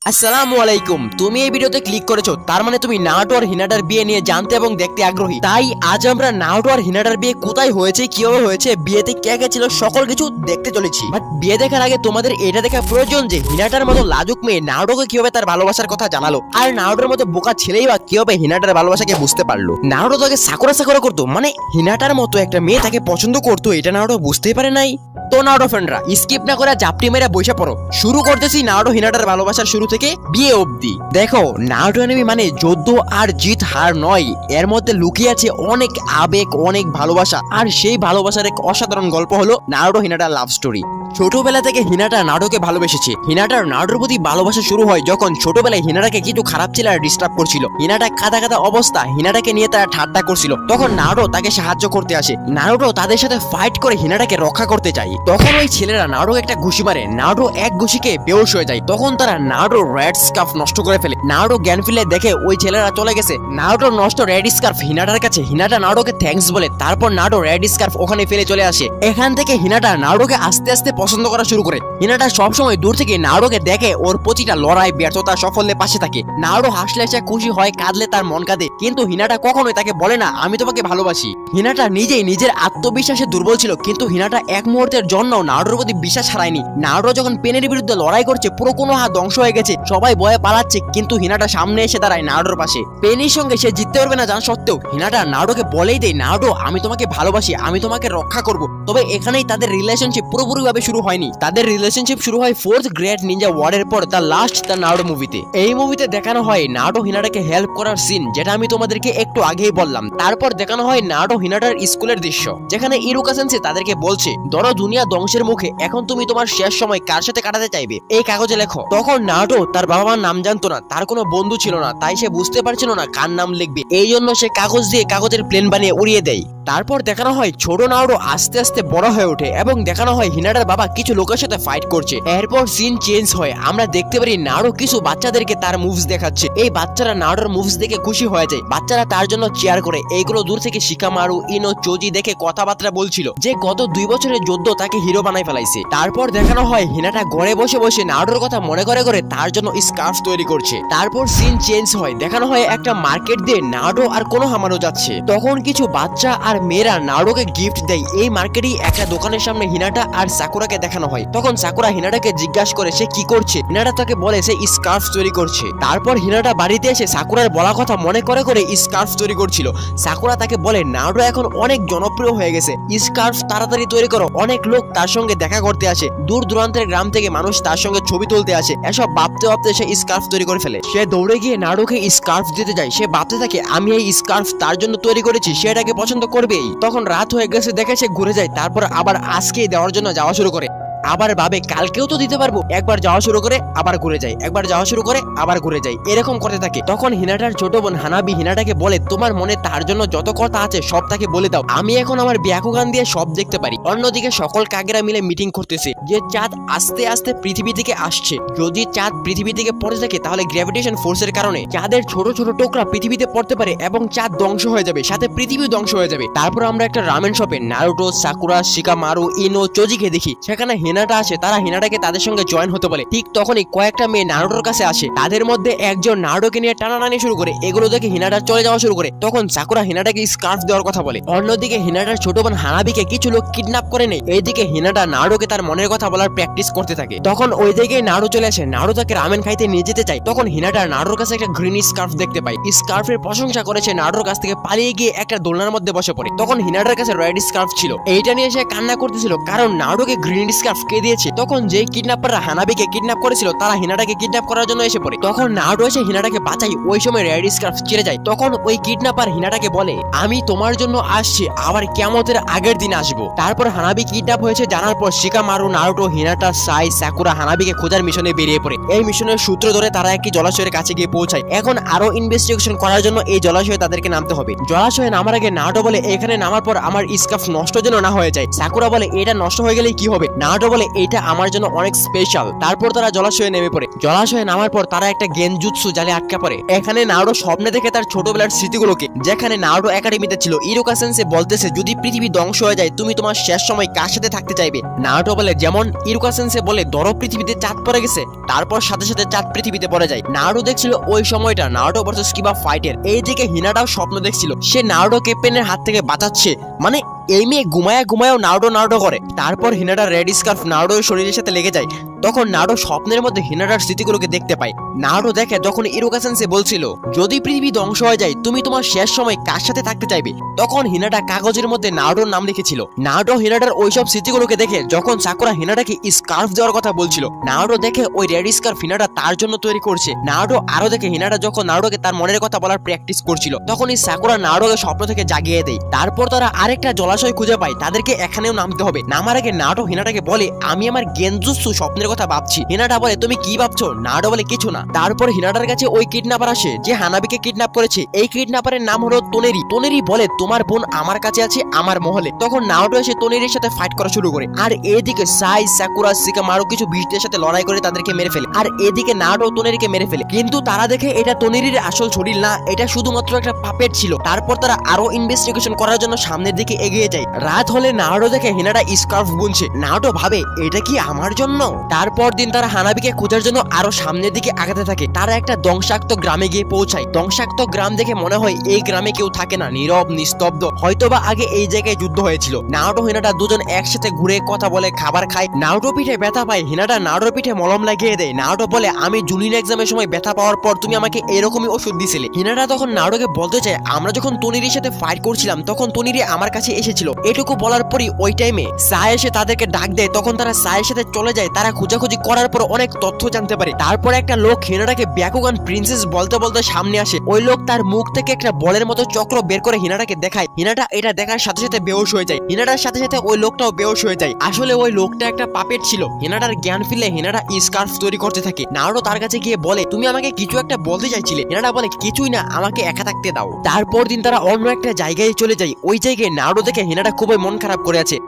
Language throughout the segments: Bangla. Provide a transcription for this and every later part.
আসসালামু আলাইকুম। তুমি এই ভিডিওতে ক্লিক করেছো, তার মানে তুমি নারুটো আর হিনাটার বিয়ে নিয়ে জানতে এবং দেখতে আগ্রহী। তাই আজ আমরা নারুটো আর হিনাটার বিয়ে কোথায় হয়েছে, কিভাবে হয়েছে, বিয়েতে কে কে ছিল, সকল কিছু দেখতে চলেছি। বাট বিয়ে দেখার আগে তোমাদের এটা দেখা প্রয়োজন যে হিনাটার মতো লাজুক মেয়ে নারুটোকে কিভাবে তার ভালোবাসার কথা জানালো, আর নারুটোর মতো বোকা ছেলেই বা কিভাবে হিনাটার ভালোবাসাকে বুঝতে পারলো। নারুটো তাকে সাকুরা সাকুরা করতো, মানে হিনাটার মতো একটা মেয়ে তাকে পছন্দ করতো, এটা নারুটো বুঝতেই পারে নাই। তো নারুটো ফ্রেন্ডরা স্কিপ না করে জাপটি মেরে বসে পড়ো। শুরু করতেছি নারুটো হিনাটার ভালোবাসার শুরু থেকে বিয়ে অবধি। দেখো, নারুটো অ্যানিমে মানে যুদ্ধ আর জিত হার নয়, এর মধ্যে লুকিয়ে আছে অনেক আবেগ, অনেক ভালোবাসা। আর সেই ভালোবাসার এক অসাধারণ গল্প হলো নারুটো হিনাটার লাভ স্টোরি। ছোটবেলা থেকে হিনাটা নারুটোকে ভালোবেসেছে। হিনাটার নারুটোর প্রতি ভালোবাসা শুরু হয় যখন ছোটবেলায় হিনাটাকে কিছু খারাপ ছেলে আর ডিস্টার্ব করছিল। হিনাটা কাদা কাদা অবস্থা, হিনাটাকে নিয়ে তারা ঠাট্টা করছিল। তখন নারুটো তাকে সাহায্য করতে আসে। নারুটো তাদের সাথে ফাইট করে হিনাটাকে রক্ষা করতে চায়। তখন ওই ছেলেরা নারুটোকে একটা ঘুষি মারে, নারুটো এক ঘুষিকে বেহুশ হয়ে যায়। তখন তারা নারুটোর রেড স্কার্ফ নষ্ট করে ফেলে। নারুটো জ্ঞান ফিরে দেখে ওই ছেলেরা চলে গেছে। নারুটোর নষ্ট রেড স্কার্ফ হিনাটার কাছে। হিনাটা নারুটোকে থ্যাঙ্কস বলে, তারপর নারুটো রেড স্কার্ফ ওখানে ফেলে চলে আসে। এখান থেকে হিনাটা নারুটোকে আস্তে আস্তে পছন্দ করা শুরু করে। হিনাটা সবসময় দূর থেকে নারুটোকে দেখে, ওর প্রতিটা লড়াই, ব্যর্থতা, সাফল্যের পাশে থাকে। নারুটো হাসলে সে খুশি হয়, কাঁদলে তার মন কাঁদে। কিন্তু হিনাটা কখনোই তাকে বলে না আমি তোমাকে ভালোবাসি। হিনাটা নিজেই নিজের আত্মবিশ্বাসে দুর্বল ছিল, কিন্তু হিনাটা এক মুহূর্তের জন্য নারুটোর প্রতি বিশ্বাস হারায়নি। নারুটো যখন পেনের বিরুদ্ধে লড়াই করছে, পুরো কোনো হাত ধ্বংস হয়ে গেছে, সবাই ভয়ে পালাচ্ছে, কিন্তু হিনাটা সামনে এসে দাঁড়ায় নারুটোর পাশে। পেনির সঙ্গে সে জিততে পারবে না জানা সত্ত্বেও হিনাটা নারুটোকে বলেই দেয়, নারুটো আমি তোমাকে ভালোবাসি, আমি তোমাকে রক্ষা করব। তবে এখানেই তাদের রিলেশনশিপ পুরোপুরিভাবে শুরু হয়নি। তাদের রিলেশনশিপ শুরু হয় ফোর্থ গ্রেট নিনজা ওয়ারের পর, দ্য লাস্ট দ্য নারুটো মুভিতে। এই মুভিতে দেখানো হয় নারুটো হিনাটাকে হেল্প করার সিন, যেটা আমি তোমাদেরকে একটু আগেই বললাম। তারপর দেখানো হয় নারুটো হিনাটার স্কুলের দৃশ্য, যেখানে ইরুকা সেন্সেই তাদেরকে বলছে, ধরো দুনিয়া ধ্বংসের মুখে, এখন তুমি তোমার শেষ সময় কার সাথে কাটাতে চাইবে, এই কাগজে লেখো। তখন নারুটো তার বাবা মার নাম জানতো না, তার কোনো বন্ধু ছিল না, তাই সে বুঝতে পারছিল না কার নাম লিখবে। এই জন্য সে কাগজ দিয়ে কাগজের প্লেন বানিয়ে উড়িয়ে দেয়। তারপর দেখানো হয় ছোট নারুটো আস্তে আস্তে বড় হয়ে ওঠে, এবং দেখানো হয় হিনাটার বাবা কিছু লোকের সাথে ফাইট করছে। এরপর সিন চেঞ্জ হয়, আমরা দেখতে পারি নারুটো কিছু বাচ্চাদেরকে তার মুভস দেখাচ্ছে। এই বাচ্চারা নারুটোর মুভস দেখে খুশি হয়ে যায়। বাচ্চারা তার জন্য চেয়ার করে। এইগুলো দূর থেকে শিকামারু, ইনো, চোজি দেখে কথাবার্তা বলছিল যে গত 2 বছরের যুদ্ধ তাকে হিরো বানাই ফেলাইছে। তারপর দেখানো হয় হিনাটা ঘরে বসে বসে নারুটোর কথা মনে করে করে তার জন্য স্কার্ফ তৈরি করছে। তারপর সিন চেঞ্জ হয়, দেখানো হয় একটা মার্কেট দিয়ে নারুটো আর কোনোহামারু যাচ্ছে। তখন কিছু বাচ্চা আর মেয়েরা নারুটোকে গিফট দেয়। এই মার্কেটেই একটা দোকানের সামনে হিনাটা আর সাকুরাকে দেখানো হয়। তখন সাকুরা হিনাটাকে জিজ্ঞাসা করে সে কি করছে। হিনাটা তাকে বলে সে স্কার্ফ তৈরি করছে। তারপর হিনাটা বাড়িতে এসে সাকুরার বলা কথা মনে করে করে স্কার্ফ তৈরি করছিল। সাকুরা তাকে বলে নারুটো এখন অনেক জনপ্রিয় হয়ে গেছে, স্কার্ফ তাড়াতাড়ি তৈরি করো। অনেক লোক তার সঙ্গে দেখা করতে আসে, দূর দূরান্তের গ্রাম থেকে মানুষ তার সঙ্গে ছবি তুলতে আসে। এসব ভাবতে ভাবতে সে স্কার্ফ তৈরি করে ফেলে। সে দৌড়ে গিয়ে নারুটোকে স্কার্ফ দিতে যায়। সে ভাবতে থাকে আমি এই স্কার্ফ তার জন্য তৈরি করেছি, সে এটাকে পছন্দ করবেই। তখন রাত হয়ে গেছে দেখে সে ঘুরে যায়। তারপর আবার আজকেই দেওয়ার জন্য যাওয়া শুরু করে। আবার ভাবে কালকেও তো দিতে পারবো। একবার যাওয়া শুরু করে আবার ঘুরে যায়, একবার যাওয়া শুরু করে আবার ঘুরে যায়, এরকম করতে থাকে। তখন হিনাটার ছোট বোন হানাবি হিনাটাকে বলে তোমার মনে তার জন্য যত কথা আছে সব তাকে বলে দাও, আমি এখন আমার ব্যাকুগান দিয়ে সব দেখতে পারি। অন্যদিকে সকল কাকেরা মিলে মিটিং করতেছে যে চাঁদ আস্তে আস্তে পৃথিবী থেকে আসছে। যদি চাঁদ পৃথিবী থেকে পড়ে থাকে তাহলে গ্র্যাভিটেশন ফোর্সের কারণে চাঁদের ছোট ছোট টোকরা পৃথিবীতে পড়তে পারে এবং চাঁদ ধ্বংস হয়ে যাবে, সাথে পৃথিবী ধ্বংস হয়ে যাবে। তারপর আমরা একটা রামেন শপে নারুটো, সাকুরা, শিকামারু, ইনো, চোজিকে দেখি। সেখানে হিনাটা আসে, তারা হিনাটাকে তাদের সঙ্গে জয়েন হতে বলে। ঠিক তখনই কয়েকটা মেয়ে নারুটোর কাছে আসে। তাদের মধ্যে একজন নারুটোকে নিয়ে টানাটানি শুরু করে। এগুলো দেখে হিনাটা চলে যাওয়া শুরু করে। তখন সাকুরা হিনাটাকে স্কার্ফ দেওয়ার কথা বলে। অন্যদিকে হিনাটার ছোট বোন হানাবিকে কিছু লোক কিডন্যাপ করে নেয়। এইদিকে হিনাটা নারুটোকে তার মনের কথা বলার প্র্যাকটিস করতে থাকে। তখন ওই দিকে নারুটো চলে আসে। নারুটো তাকে রামেন খাইতে নিয়ে যেতে চায়। তখন হিনাটা নারুটোর কাছে একটা গ্রিন স্কার্ফ দেখতে পায়। স্কার্ফের প্রশংসা করেছে, নারুটোর কাছ থেকে পালিয়ে গিয়ে একটা দোলনার মধ্যে বসে পড়ে। তখন হিনাটার কাছে রেড স্কার্ফ ছিল। এইটা নিয়ে সে কান্না করতেছিল, কারণ নারুটোকে গ্রিন স্কার্ফ কে দিয়েছে। তখন যে কিডন্যাপাররা হানাবিকে কিডন্যাপ করেছিল তারা হিনাটাকে কিডন্যাপ করার জন্য এসে পড়ে। তখন নারুটো এসে হিনাটাকে বাঁচায়। ওই সময় রেড স্কার্ফ ছিঁড়ে যায়। তখন ওই কিডন্যাপার হিনাটাকে বলে আমি তোমার জন্য আসছি, আবার কিয়ামতের আগের দিন আসবো। তারপর হানাবি কিডন্যাপ হয়েছে জানার পর শিকামারু, নারুটো, হিনাটা, সাই, সাকুরা হানাবিকে খোঁজার মিশনে বেরিয়ে পড়ে। এই মিশনের সূত্র ধরে তারা একটি জলাশয়ের কাছে গিয়ে পৌঁছায়। এখন আরো ইনভেস্টিগেশন করার জন্য এই জলাশয়ে তাদেরকে নামতে হবে। জলাশয়ে নামার আগে নারুটো বলে এখানে নামার পর আমার স্কার্ফ নষ্ট যেন না হয়ে যায়। সাকুরা বলে এটা নষ্ট হয়ে গেলে কি হবে। নারুটো বলে এটা আমার জন্য অনেক স্পেশাল। তারপর তারা জলাশয়ে নেমে পড়ে। জলাশয়ে নামার পর তারা একটা গেনজুৎসু জালে আটকা পড়ে। এখানে নারুটো স্বপ্নে দেখে তার ছোটবেলার স্মৃতিগুলোকে, যেখানে নারুটো একাডেমিতে ছিল। ইরুকা সেন্সে বলতেছে যদি পৃথিবী ধ্বংস হয়ে যায় তুমি তোমার শেষ সময় কার সাথে থাকতে চাইবে। নারুটো বলে যেমন ইরুকা সেন্সে বলে ধরো পৃথিবীতে চাঁদ পড়ে গেছে, তারপর সাথে সাথে চাঁদ পৃথিবীতে পড়ে যায়। নারুটো দেখছিল ওই সময়টা নারুটো ভার্সেস কিবা ফাইটের। এইদিকে হিনাটাও স্বপ্ন দেখছিল সে নারুটোকে পেনের হাত থেকে বাঁচাচ্ছে, মানে এই মেয়ে ঘুমায়াও নারুটো করে। তারপর হিনাটা রেড স্কার্ফ নারুটোর শরীরের সাথে লেগে যায়। তখন নারুটো স্বপ্নের মধ্যে হিনাটার স্মৃতিগুলোকে দেখতে পায়। নারুটো দেখে যখন ইরুকা সেন্সে বলছিল যদি পৃথিবী ধ্বংস হয়ে যায় তুমি তোমার শেষ সময় কার সাথে থাকতে চাইবে, তখন হিনাটা কাগজের মধ্যে নারুটোর নাম লিখেছিল। নারুটো হিনাটার ওইসব স্মৃতিগুলোকে দেখে যখন সাকুরা হিনাটাকে স্কার্ফ দেওয়ার কথা বলছিল, নারুটো দেখে ওই রেড স্কার্ফ হিনাটা তার জন্য তৈরি করছে। নারুটো আরো দেখে হিনাটা যখন নারুটোকে তার মনের কথা বলার প্র্যাকটিস করছিল, তখন এই সাকুরা নারুটোকে স্বপ্ন থেকে জাগিয়ে দেয়। তারপর তারা আরেকটা জলাশয় খুঁজে পায়, তাদেরকে এখানেও নামতে হবে। নামার আগে নারুটো হিনাটাকে বলে আমি আমার গেনজুৎসু স্বপ্নের কথা ভাবছি। হিনাটা বলে তুমি কি ভাবছো? নারুটো বলে কিছু না। তারপর হিনাটার কাছে ওই কিডন্যাপার আসে যে হানাবিকে কিডন্যাপ করেছে। এই কিডন্যাপারের নাম হলো তোনেরি। তোনেরি বলে তোমার বোন আমার কাছে আছে আমার মহলে। তখন নারুটো এসে তোনেরির সাথে ফাইট করা শুরু করে। আর এদিকে সাই সাকুরা শিকামারু কিছু বিষ্টের সাথে লড়াই করে তাদেরকে মেরে ফেলে। আর এদিকে নারুটো তোনেরিকে মেরে ফেলে। কিন্তু তারা দেখে এটা তোনেরির আসল শরীর না, এটা শুধুমাত্র একটা পাপেট ছিল। তারপর তারা আরো ইনভেস্টিগেশন করার জন্য সামনের দিকে এগিয়ে যায়। রাত হলে নারুটো দেখে হিনাটা স্কার্ফ বুনছে। নারুটো ভাবে এটা কি আমার জন্য। তারপর দিন তারা হানাবিকে খোঁজার জন্য আরো সামনের দিকে আগাতে থাকে। তারা একটা ধ্বংসাক্ত গ্রামে গিয়ে পৌঁছায়। ধ্বংসাক্ত গ্রাম দেখে মনে হয় এই গ্রামে কেউ থাকে না, নীরব নিস্তব্ধ। হয়তোবা আগে এই জায়গায় যুদ্ধ হয়েছিল। নারুটো হিনাটা দুজন একসাথে ঘুরে কথা বলে, খাবার খায়। নারুটো পিঠে ব্যথা পায়, হিনাটা নারুটোর পিঠে মলম লাগিয়ে দেয়। নারুটো বলে আমি জুনিয়র এক্সামের সময় ব্যথা পাওয়ার পর তুমি আমাকে এরকমই ওষুধ দিছিলে। হিনাটা তখন নারুটোকে বলতে চায় আমরা যখন তোনিরির সাথে ফাইট করছিলাম তখন তোনিরি আমার কাছে এসেছিল। এটুকু বলার পরই ওই টাইমে সাই এসে তাদেরকে ডাক দেয়। তখন তারা সাইয়ের সাথে চলে যায়। তারা খোঁজাখুঁজি করার পর অনেক তথ্য জানতে পারে। তারপর একটা লোক হিনাটাকে ব্যাকুগান প্রিন্সেস বলতে বলতে সামনে আসে। ওই লোক তার মুখ থেকে একটা বলের মতো চক্র বের করে হিনাটাকে দেখায়। হিনাটা এটা দেখার সাথে সাথে বেহুশ হয়ে যায়। হিনাটার সাথে সাথে ওই লোকটাও বেহুশ হয়ে যায়। আসলে ওই লোকটা একটা পাপেট ছিল। হিনাটার জ্ঞান ফিরলে হিনাটা স্কার্ফ তৈরি করতে থাকে। নারুটো তার কাছে গিয়ে বলে তুমি আমাকে কিছু একটা বলতে চাইছিলে। হিনাটা বলে কিছুই না, আমাকে একা থাকতে দাও। তারপর দিন তারা অন্য একটা জায়গায় চলে যায়। ওই জায়গায় নারুটো দেখে হিনাটা খুবই মন খারাপ করে আছে।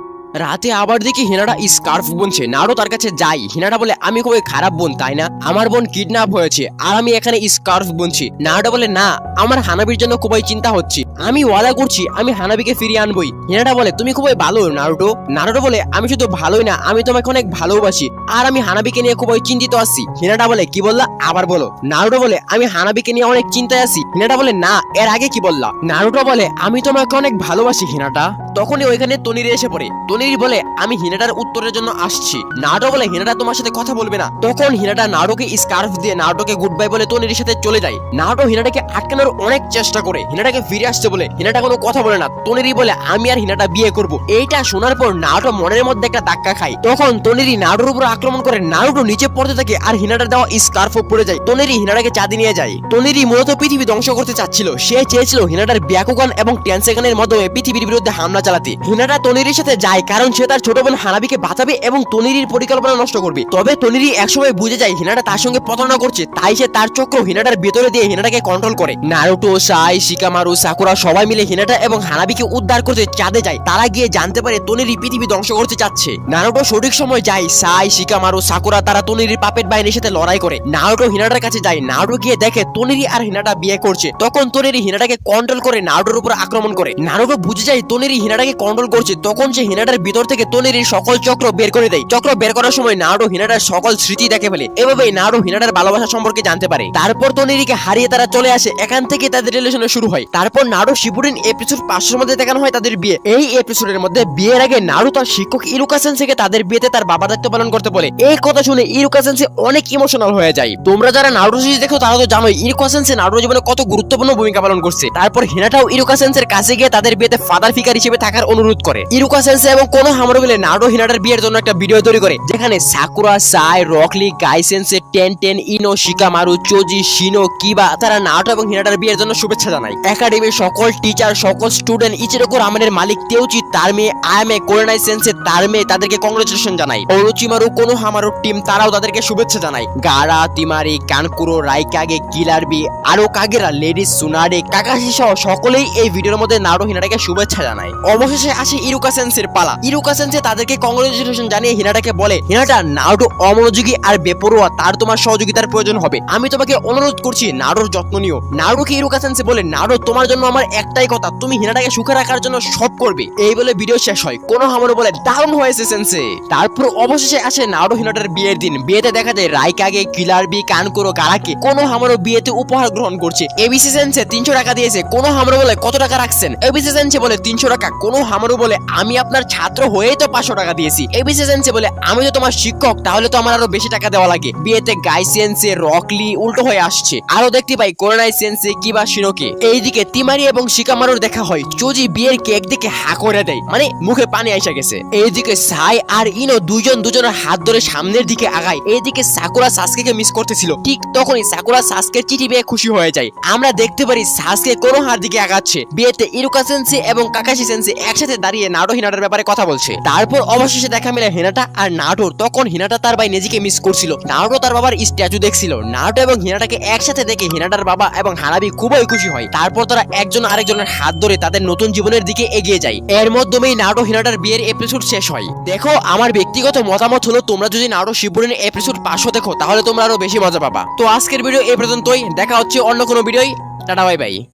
রাতে আবার দেখি হিনাটা স্কার্ফ বুনছে। নারুটো তার কাছে যাই। হিনাটা বলে আমি খুবই খারাপ বোন তাই না, আমার বোন কিডন্যাপ হয়েছে আর আমি এখানে স্কার্ফ বুনছি। নারুটো বলে না, আমার হানাবির জন্য খুবই চিন্তা হচ্ছে, আমি ওয়াদা করছি আমি হানাবিকে ফিরিয়ে আনবই। হিনাটা বলে তুমি খুবই ভালো নারুটো। নারুটো বলে আমি শুধু ভালোই না, আমি তোমাকে অনেক ভালোবাসি আর আমি হানাবিকে নিয়ে খুবই চিন্তিত আছি। হিনাটা বলে কি বললা, আবার বলো। নারুটো বলে আমি হানাবিকে নিয়ে অনেক চিন্তায় আছি। হিনাটা বলে না, এর আগে কি বললা। নারুটো বলে আমি তোমাকে অনেক ভালোবাসি হিনাটা। তখনই ওইখানে তোনিরি এসে পড়ে। তোনিরি বলে আমি হিনাটার উত্তরের জন্য আসছি। নারুটো বলে হিনাটা তোমার সাথে কথা বলবে না। তখন হিনাটা নারুটোকে স্কার্ফ দিয়ে নারুটোকে গুড বাই বলে তোনিরির সাথে চলে যায়। নারুটো হিনাটাকে আটকানোর অনেক চেষ্টা করে, হিনাটাকে ফিরে আসতে বলে। হিনাটা কোনো কথা বলে না। তোনিরি বলে আমি আর হিনাটা বিয়ে করব। এইটা শোনার পর নারুটো মনের মধ্যে একটা ধাক্কা খায়। তখন তোনিরি নারুটোর উপর আক্রমণ করে। নারুটো নিচে পড়তে থাকে আর হিনাটার দেওয়া স্কার্ফও পড়ে যায়। তোনিরি হিনাটাকে চাঁদে নিয়ে যায়। তোনিরি মূলত পৃথিবী ধ্বংস করতে চাচ্ছিল। সে চেয়েছিল হিনাটার ব্যাকুগান এবং টেনসেগানের মাধ্যমে পৃথিবীর বিরুদ্ধে হামলা চালাতে। হিনাটা তোনিরির সাথে যায় কারণ সে তার ছোট বোন হানাবিকে বাঁচাবে এবং তোনিরির পরিকল্পনা নষ্ট করবে। তবে তোনিরি একসময় বুঝে যায় হিনাটা তার সঙ্গে প্রতারণা করছে, তাই সে তার চক্র হিনাটার ভেতরে দিয়ে হিনাটাকে কন্ট্রোল করে। নারুটো, সাই, শিকামারু, সাকুরা সবাই মিলে হিনাটা এবং হানাবিকে উদ্ধার করতে চাঁদে যায়। তারা গিয়ে জানতে পারে তোনিরি পৃথিবী ধ্বংস করতে চাচ্ছে। নারুটো সঠিক সময় যায়। সাই, শিকামারু, সাকুরা তারা তোনিরির পাপেট বাহিনীর সাথে লড়াই করে। নারুটো হিনাটার কাছে যায়। নারুটো গিয়ে দেখে তোনিরি আর হিনাটা বিয়ে করছে। তখন তোনিরি হিনাটাকে কন্ট্রোল করে নারুটোর উপর আক্রমণ করে। নারুটো বুঝে যায় তোনিরি হিনাটাকে কন্ট্রোল করছে। তখন সে হিনাটার ভিতর থেকে তোনিরির সকল চক্র বের করে দেয়। চক্র বের করার সময় নারুটো হিনাটার সকল স্মৃতি দেখে ফেলে। এভাবেই নারুটো হিনাটার ভালোবাসা সম্পর্কে জানতে পারে। তারপর তোনিরিকে হারিয়ে তারা চলে আসে। এখান থেকে তাদের রিলেশন শুরু হয়। তারপর নারুটো শিপুডেন এপিসোড 500 মধ্যে দেখানো হয় তাদের বিয়ে। এই এপিসোডের মধ্যে বিয়ের আগে নারুটো তার শিক্ষক ইরুকা সেন্সেকে তাদের বিয়েতে তার বাবার দায়িত্ব পালন করতে বলে। এই কথা শুনে ইরুকা সেন্সে অনেক ইমোশনাল হয়ে যায়। তোমরা যারা নারুটো সিরিজ দেখো তারা তো জানোই ইরুকা সেন্সে নারুটো জীবনে কত গুরুত্বপূর্ণ ভূমিকা পালন করছে। তারপর হিনাটাও ইরুকা সেন্সের কাছে গিয়ে তাদের বিয়েতে ফাদার ফিগার হিসেবে থাকার অনুরোধ করে। ইরুকা সেন্সে এবং কোন হামারো মিলে নারুটো হিনাটার বিয়ের জন্য একটা ভিডিও তৈরি করে, যেখানে সাকুরা, সাই, রকলি, গাই সেন্সে, টেন, ইনো, শিকামারু, চোজি, শিনো, কিবা তারা নারুটো এবং হিনাটার বিয়ের জন্য শুভেচ্ছা জানায়। একাডেমির সকল টিচার, সকল স্টুডেন্ট, ইচিরোকু রামেনের মালিক তেউচি তার মেয়ে, আয়ামে কোরেনাই সেন্সে তার মেয়ে তাদেরকে কংগ্রেচুলেশন জানায়। ওরোচিমারু, কোনোহামারু টিম তারাও তাদেরকে শুভেচ্ছা জানায়। গারা, তিমারি, কানকুরো, রাইকাগে, কিলারবি, আরো কাগেরা, লেডি সুনাডে, কাকাশি সহ সকলেই এই ভিডিওর মধ্যে নারুটো হিনাটাকে শুভেচ্ছা জানায়। অবশেষে আসে ইরুকা সেন্সের পালা। ইরুকা সেন্সে তাদেরকে কংগ্রেচুলেশন জানিয়ে হিনাটাকে বলে, হিনাটা নারুটো অমনোযোগী আর বেপরোয়া, তার তোমার সহযোগিতার প্রয়োজন হবে। আমি তোমাকে অনুরোধ করছি নারুটোর যত্ন নিও। নারুটোকে ইরুকা সেন্সে বলে, নারুটো তোমার জন্য আমার একটাই কথা, তুমি হিনাটাকে সুখে রাখার জন্য সব করবে। এই বলে ভিডিও শেষ হয়। কোনোহামারু বলে, দারুণ হয়েছে সেন্সে। তারপর অবশেষে আসে নারুটো হিনাটার বিয়ের দিন। বিয়েতে দেখা যায় রাইকাগে, কিলার বি, কানকুরো, গারাকে কোনোহামারু বিয়েতে উপহার গ্রহণ করছে। এবিসি সেন্সে 300 টাকা দিয়েছে। কোনোহামারু বলে, কত টাকা রাখছেন? এবিসি সেন্সে বলে 300 টাকা। কোনোহামারু বলে, আমি আপনার ছাত্র হয়েই তো 500 টাকা দিয়েছি। এবিসি সেন্সে বলে, আমি তো তোমার শিক্ষক, তাহলে তো আমার আরো বেশি টাকা দেওয়া লাগে। বিয়েতে গাই সেন্সে, রকলি উল্টো হয়ে আসছে। আরো দেখতে পাই কোরোনাই সেন্সে, কিবা শিরোকে। এইদিকে তিমারি এবং শিকামারুর দেখা হয়। চোজি বিয়ের কেক দেখে হা করে দেয়, মানে মুখে পানি এসে গেছে। এইদিকে সাই আর ইনো দুজনের হাত ধরে সামনের দিকে আগায়। এইদিকে সাকুরা সাসকেকে মিস করতেছিল। ঠিক তখনই সাকুরা সাসকের চিঠি পেয়ে খুশি হয়ে যায়। আমরা দেখতে পারি সাসকে কোনোহার দিকে আগাচ্ছে। বিয়েতে ইরুকা সেন্সে এবং কাকাশি সেন্সে একসাথে দাঁড়িয়ে নারুটো হিনাটার ব্যাপারে কথা বলছে। তারপর অবশেষে দেখা মিলে হিনাটা আর নারুটোর। তখন হিনাটা তার ভাই নেজিকে মিস করছিল, নারুটো তার বাবার স্ট্যাচু দেখছিল। নারুটো এবং হিনাটাকে একসাথে দেখে হিনাটার বাবা এবং হানাবি খুবই খুশি হয়। তারপর তারা একজন আরেকজনের হাত ধরে তাদের নতুন জীবনের দিকে এগিয়ে যায়। এর মাধ্যমেই নারুটো হিনাটার বিয়ের এপিসোড শেষ হয়। দেখো, আমার ব্যক্তিগত মতামত হলো, তোমরা যদি নারুটো শিপুরেনের এপিসোড 500 দেখো তাহলে তোমরা আরো বেশি মজা পাবা। তো আজকের ভিডিও এই পর্যন্তই। দেখা হচ্ছে অন্য কোনো ভিডিওয়। Tata, bye bye.